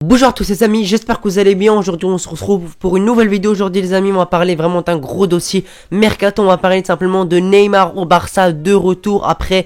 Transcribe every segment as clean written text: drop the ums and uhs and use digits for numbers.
Bonjour à tous les amis, j'espère que vous allez bien. Aujourd'hui on se retrouve pour une nouvelle vidéo. Aujourd'hui les amis, on va parler vraiment d'un gros dossier mercato. On va parler simplement de Neymar au Barça, de retour après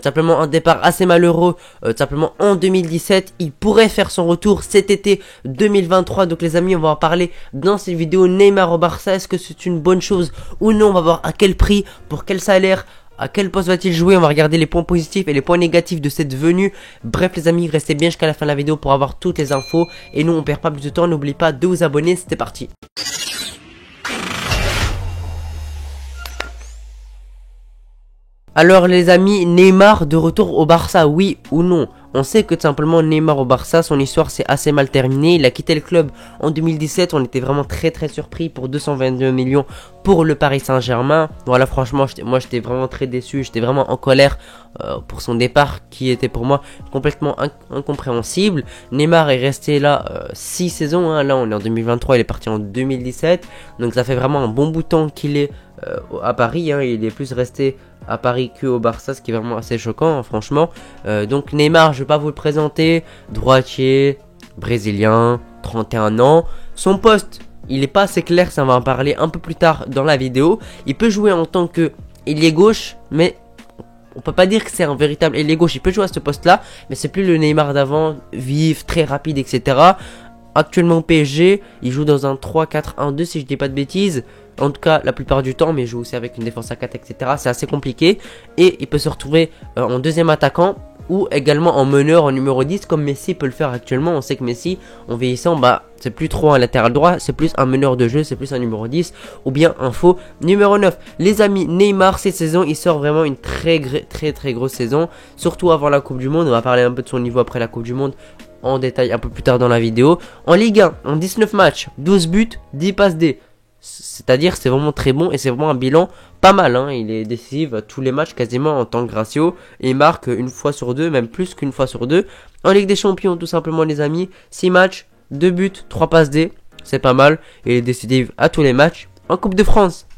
simplement un départ assez malheureux simplement en 2017. Il pourrait faire son retour cet été 2023. Donc les amis, on va en parler dans cette vidéo. Neymar au Barça, est-ce que c'est une bonne chose ou non? On va voir à quel prix, pour quel salaire, à quel poste va-t-il jouer? On va regarder les points positifs et les points négatifs de cette venue. Bref les amis, restez bien jusqu'à la fin de la vidéo pour avoir toutes les infos. Et nous on perd pas plus de temps, n'oubliez pas de vous abonner, c'était parti. Alors les amis, Neymar de retour au Barça, oui ou non? On sait que tout simplement Neymar au Barça, son histoire s'est assez mal terminée. Il a quitté le club en 2017, on était vraiment très surpris pour 222 millions pour le Paris Saint-Germain. Voilà, franchement, moi j'étais vraiment très déçu, j'étais vraiment en colère pour son départ qui était pour moi complètement incompréhensible. Neymar est resté là 6 saisons, hein. Là on est en 2023, il est parti en 2017, donc ça fait vraiment un bon bout de temps qu'il est à Paris, hein. Il est plus resté à Paris que au Barça, ce qui est vraiment assez choquant, hein, franchement. Donc Neymar, je vais pas vous le présenter, droitier, brésilien, 31 ans. Son poste, il est pas assez clair, ça va en parler un peu plus tard dans la vidéo. Il peut jouer en tant que ailier gauche, mais on peut pas dire que c'est un véritable ailier gauche. Il peut jouer à ce poste-là, mais c'est plus le Neymar d'avant, vif, très rapide, etc. Actuellement PSG, il joue dans un 3-4-1-2 si je dis pas de bêtises. En tout cas la plupart du temps, mais il joue aussi avec une défense à 4, etc. C'est assez compliqué. Et il peut se retrouver en deuxième attaquant ou également en meneur en numéro 10 comme Messi peut le faire actuellement. On sait que Messi, en vieillissant, c'est plus trop un latéral droit, c'est plus un meneur de jeu, c'est plus un numéro 10 ou bien un faux numéro 9. Les amis, Neymar cette saison, il sort vraiment une très grosse saison, surtout avant la Coupe du Monde. On va parler un peu de son niveau après la Coupe du Monde en détail un peu plus tard dans la vidéo. En Ligue 1, en 19 matchs, 12 buts, 10 passes D. C'est-à-dire c'est vraiment très bon et c'est vraiment un bilan pas mal, hein. Il est décisif à tous les matchs quasiment en tant que ratio et il marque une fois sur deux, même plus qu'une fois sur deux. En Ligue des Champions tout simplement les amis, 6 matchs, 2 buts, 3 passes D, c'est pas mal. Il est décisif à tous les matchs. En Coupe de France,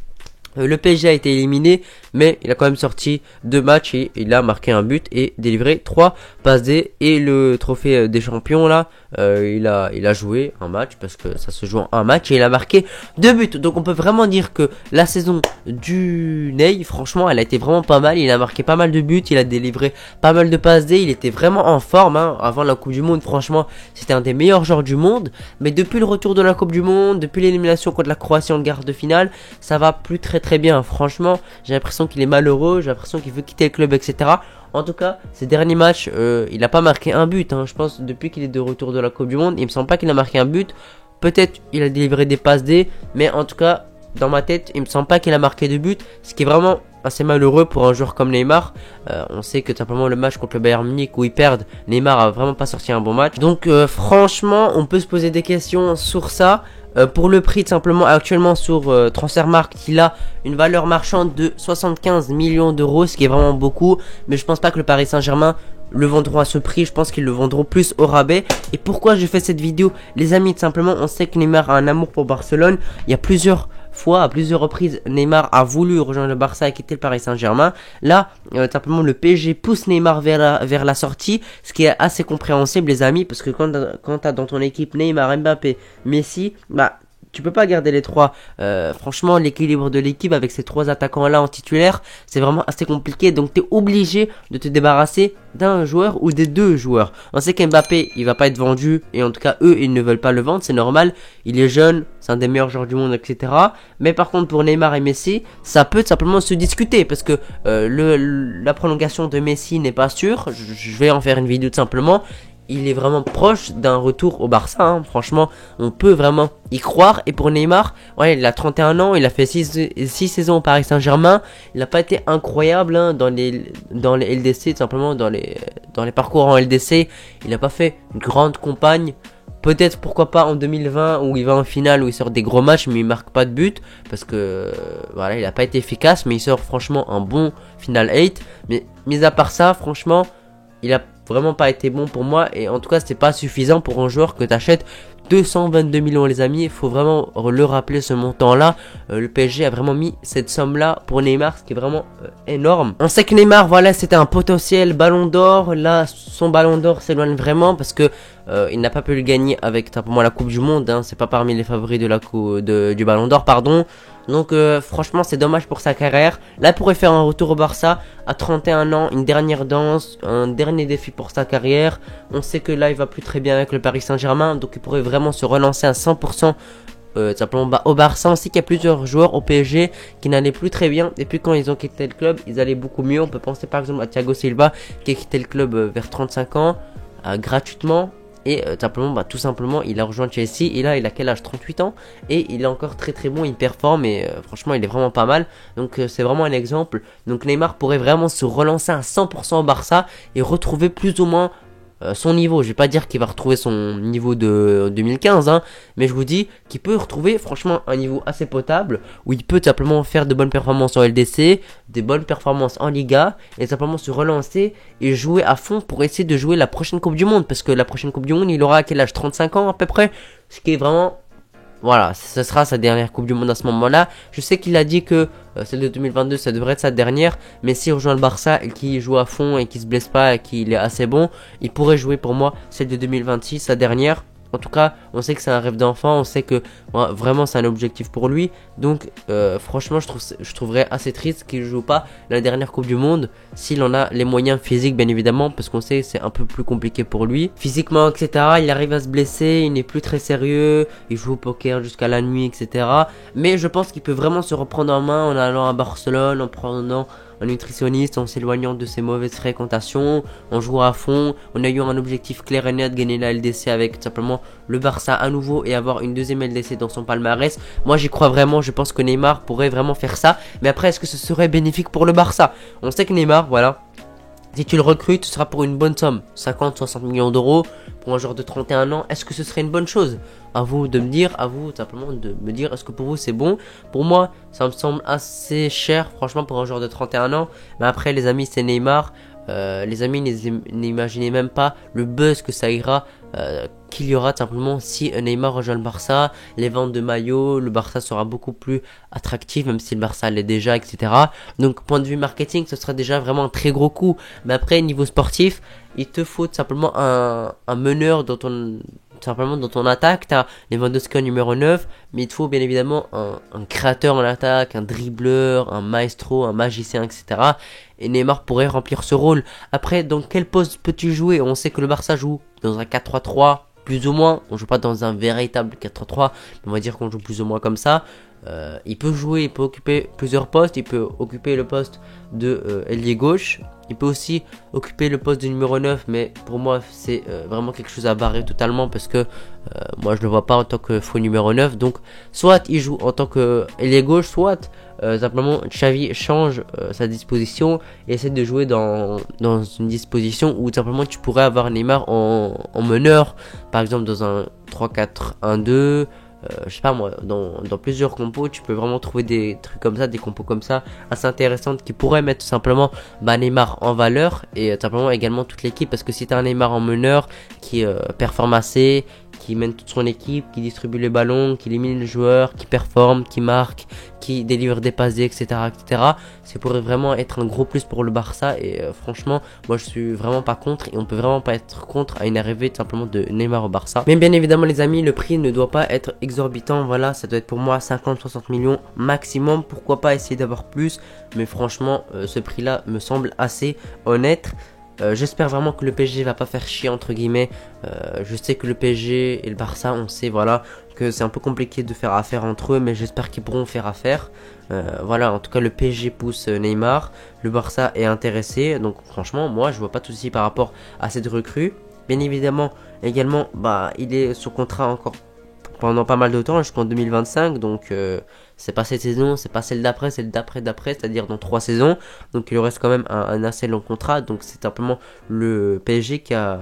le PSG a été éliminé, mais il a quand même sorti 2 matchs et il a marqué un but et délivré 3 passes D. Et le trophée des champions là, il a joué un match parce que ça se joue en un match et il a marqué 2 buts. Donc on peut vraiment dire que la saison du Ney, franchement, elle a été vraiment pas mal. Il a marqué pas mal de buts, il a délivré pas mal de passes D. Il était vraiment en forme, hein. Avant la Coupe du Monde, franchement, c'était un des meilleurs joueurs du monde. Mais depuis le retour de la Coupe du Monde, depuis l'élimination contre la Croatie en quart de finale, ça va plus très bien. Franchement, j'ai l'impression qu'il est malheureux, j'ai l'impression qu'il veut quitter le club, etc. En tout cas, ces derniers matchs, il n'a pas marqué un but, hein. Je pense depuis qu'il est de retour de la Coupe du Monde, il me semble pas qu'il a marqué un but. Peut-être il a délivré des passes D, mais en tout cas, dans ma tête, il me semble pas qu'il a marqué de but, ce qui est vraiment assez malheureux pour un joueur comme Neymar. On sait que simplement le match contre le Bayern Munich où ils perdent, Neymar a vraiment pas sorti un bon match. Donc franchement, on peut se poser des questions sur ça. Pour le prix, simplement actuellement sur Transfermarkt, il a une valeur marchande de 75 millions d'euros, ce qui est vraiment beaucoup. Mais je pense pas que le Paris Saint-Germain le vendront à ce prix, je pense qu'ils le vendront plus au rabais. Et pourquoi je fais cette vidéo, les amis? Tout simplement, on sait que Neymar a un amour pour Barcelone. Il y a plusieurs fois, à plusieurs reprises, Neymar a voulu rejoindre le Barça et quitter le Paris Saint-Germain. Là, simplement le PSG pousse Neymar vers la sortie, ce qui est assez compréhensible les amis, parce que quand t'as dans ton équipe Neymar, Mbappé, Messi, tu peux pas garder les trois. Franchement, l'équilibre de l'équipe avec ces trois attaquants là en titulaire, c'est vraiment assez compliqué. Donc tu es obligé de te débarrasser d'un joueur ou des deux joueurs. On sait qu'Mbappé, il va pas être vendu, et en tout cas eux, ils ne veulent pas le vendre, c'est normal. Il est jeune, c'est un des meilleurs joueurs du monde, etc. Mais par contre pour Neymar et Messi, ça peut simplement se discuter, parce que la prolongation de Messi n'est pas sûre. Je vais en faire une vidéo tout simplement. Il est vraiment proche d'un retour au Barça, hein. Franchement, on peut vraiment y croire. Et pour Neymar, ouais, il a 31 ans, il a fait 6 saisons au Paris Saint-Germain. Il n'a pas été incroyable, hein, dans les LDC, tout simplement dans les parcours en LDC. Il n'a pas fait une grande campagne. Peut-être pourquoi pas en 2020 où il va en finale, où il sort des gros matchs mais il marque pas de but parce que voilà, il n'a pas été efficace, mais il sort franchement un bon final 8. Mais mis à part ça, franchement, il a vraiment pas été bon pour moi. Et en tout cas, c'était pas suffisant pour un joueur que t'achètes 222 millions les amis. Il faut vraiment le rappeler, ce montant là. Le PSG a vraiment mis cette somme là pour Neymar, ce qui est vraiment énorme. On sait que Neymar, voilà, c'était un potentiel ballon d'or. Là, son ballon d'or s'éloigne vraiment parce que il n'a pas pu le gagner avec simplement la Coupe du Monde, hein. C'est pas parmi les favoris de la du ballon d'or, pardon. Donc franchement c'est dommage pour sa carrière. Là il pourrait faire un retour au Barça à 31 ans, une dernière danse, un dernier défi pour sa carrière. On sait que là il va plus très bien avec le Paris Saint-Germain, donc il pourrait vraiment se relancer à 100% simplement au Barça. On sait qu'il y a plusieurs joueurs au PSG qui n'allaient plus très bien. Et puis quand ils ont quitté le club, ils allaient beaucoup mieux. On peut penser par exemple à Thiago Silva qui a quitté le club vers 35 ans gratuitement. Et tout simplement, il a rejoint Chelsea. Et là, il a quel âge? 38 ans. Et il est encore très très bon, il performe. Et franchement, il est vraiment pas mal. Donc c'est vraiment un exemple. Donc Neymar pourrait vraiment se relancer à 100% au Barça et retrouver plus ou moins son niveau. Je vais pas dire qu'il va retrouver son niveau de 2015, hein, mais je vous dis qu'il peut retrouver franchement un niveau assez potable où il peut simplement faire de bonnes performances en LDC, des bonnes performances en Liga et simplement se relancer et jouer à fond pour essayer de jouer la prochaine Coupe du Monde, parce que la prochaine Coupe du Monde il aura à quel âge? 35 ans à peu près, ce qui est vraiment... Voilà, ce sera sa dernière Coupe du Monde à ce moment-là. Je sais qu'il a dit que celle de 2022, ça devrait être sa dernière. Mais s'il rejoint le Barça et qu'il joue à fond et qu'il se blesse pas et qu'il est assez bon, il pourrait jouer pour moi celle de 2026, sa dernière. En tout cas, on sait que c'est un rêve d'enfant, on sait que vraiment c'est un objectif pour lui. Donc franchement, je trouverais assez triste qu'il ne joue pas la dernière Coupe du Monde, s'il en a les moyens physiques bien évidemment, parce qu'on sait que c'est un peu plus compliqué pour lui. Physiquement, etc., il arrive à se blesser, il n'est plus très sérieux, il joue au poker jusqu'à la nuit, etc. Mais je pense qu'il peut vraiment se reprendre en main en allant à Barcelone, en prenant un nutritionniste, en s'éloignant de ses mauvaises fréquentations, en jouant à fond, en ayant un objectif clair et net, gagner la LDC avec simplement le Barça à nouveau et avoir une deuxième LDC dans son palmarès. Moi j'y crois vraiment, je pense que Neymar pourrait vraiment faire ça. Mais après, est-ce que ce serait bénéfique pour le Barça? On sait que Neymar, voilà, si tu le recrutes, ce sera pour une bonne somme, 50-60 millions d'euros pour un joueur de 31 ans. Est-ce que ce serait une bonne chose? À vous de me dire, à vous simplement de me dire, est-ce que pour vous c'est bon? Pour moi, ça me semble assez cher, franchement, pour un joueur de 31 ans. Mais après, les amis, c'est Neymar. Les amis, n'imaginez même pas le buzz que ça ira, qu'il y aura simplement si Neymar rejoint le Barça. Les ventes de maillots, le Barça sera beaucoup plus attractif, même si le Barça l'est déjà, etc. Donc point de vue marketing, ce sera déjà vraiment un très gros coup. Mais après, niveau sportif, il te faut simplement un meneur dans ton attaque. Tu as Lewandowski en numéro 9, mais il te faut bien évidemment un créateur en attaque, un dribbleur, un maestro, un magicien, etc. Et Neymar pourrait remplir ce rôle. Après, dans quel poste peux-tu jouer? On sait que le Barça joue dans un 4-3-3, plus ou moins. On joue pas dans un véritable 4-3-3, mais on va dire qu'on joue plus ou moins comme ça. Il peut jouer, il peut occuper plusieurs postes. Il peut occuper le poste de ailier gauche. Il peut aussi occuper le poste de numéro 9, mais pour moi c'est vraiment quelque chose à barrer totalement, parce que moi je le vois pas en tant que faux numéro 9. Donc soit il joue en tant que ailier gauche, soit simplement Xavi change sa disposition et essaie de jouer dans une disposition où simplement tu pourrais avoir Neymar en meneur, par exemple dans un 3-4-1-2. Je sais pas moi, dans plusieurs compos, tu peux vraiment trouver des trucs comme ça, des compos comme ça assez intéressantes qui pourraient mettre tout simplement Neymar en valeur et simplement également toute l'équipe, parce que si tu as un Neymar en meneur qui performe assez, qui mène toute son équipe, qui distribue les ballons, qui élimine les joueurs, qui performe, qui marque, qui délivre des passes, etc., etc., ça pourrait vraiment être un gros plus pour le Barça. Et franchement, moi je suis vraiment pas contre, et on peut vraiment pas être contre à une arrivée tout simplement de Neymar au Barça. Mais bien évidemment les amis, le prix ne doit pas être exorbitant. Voilà, ça doit être pour moi 50-60 millions maximum. Pourquoi pas essayer d'avoir plus, mais franchement ce prix là me semble assez honnête. J'espère vraiment que le PSG va pas faire chier entre guillemets. Je sais que le PSG et le Barça, on sait voilà que c'est un peu compliqué de faire affaire entre eux, mais j'espère qu'ils pourront faire affaire. Voilà, en tout cas le PSG pousse Neymar, le Barça est intéressé, donc franchement moi je vois pas de souci par rapport à cette recrue. Bien évidemment également il est sous contrat encore pendant pas mal de temps, jusqu'en 2025, donc c'est pas cette saison, c'est pas celle d'après, c'est d'après, c'est-à-dire dans 3 saisons, donc il lui reste quand même un assez long contrat. Donc c'est simplement le PSG qui a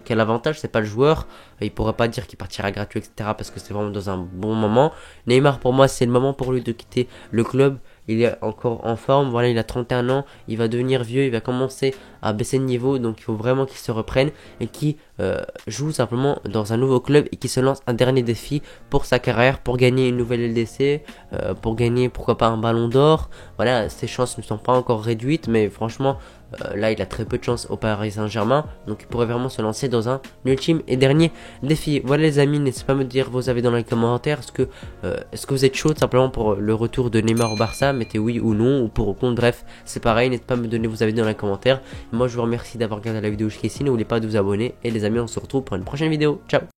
l'avantage, c'est pas le joueur. Il pourrait pas dire qu'il partira gratuit, etc., parce que c'est vraiment dans un bon moment. Neymar, pour moi, c'est le moment pour lui de quitter le club. il est encore en forme, voilà, il a 31 ans, il va devenir vieux, il va commencer à baisser de niveau, donc il faut vraiment qu'il se reprenne et qu'il joue simplement dans un nouveau club et qu'il se lance un dernier défi pour sa carrière, pour gagner une nouvelle LDC, pour gagner pourquoi pas un ballon d'or. Voilà, ses chances ne sont pas encore réduites, mais franchement, là il a très peu de chance au Paris Saint-Germain, donc il pourrait vraiment se lancer dans un ultime et dernier défi. Voilà les amis, n'hésitez pas à me dire vos avis dans les commentaires. Est-ce que vous êtes chaud simplement pour le retour de Neymar au Barça? Mettez oui ou non, ou pour ou contre, bref, c'est pareil, n'hésitez pas à me donner vos avis dans les commentaires. Moi je vous remercie d'avoir regardé la vidéo jusqu'ici, n'oubliez pas de vous abonner, et les amis on se retrouve pour une prochaine vidéo, ciao.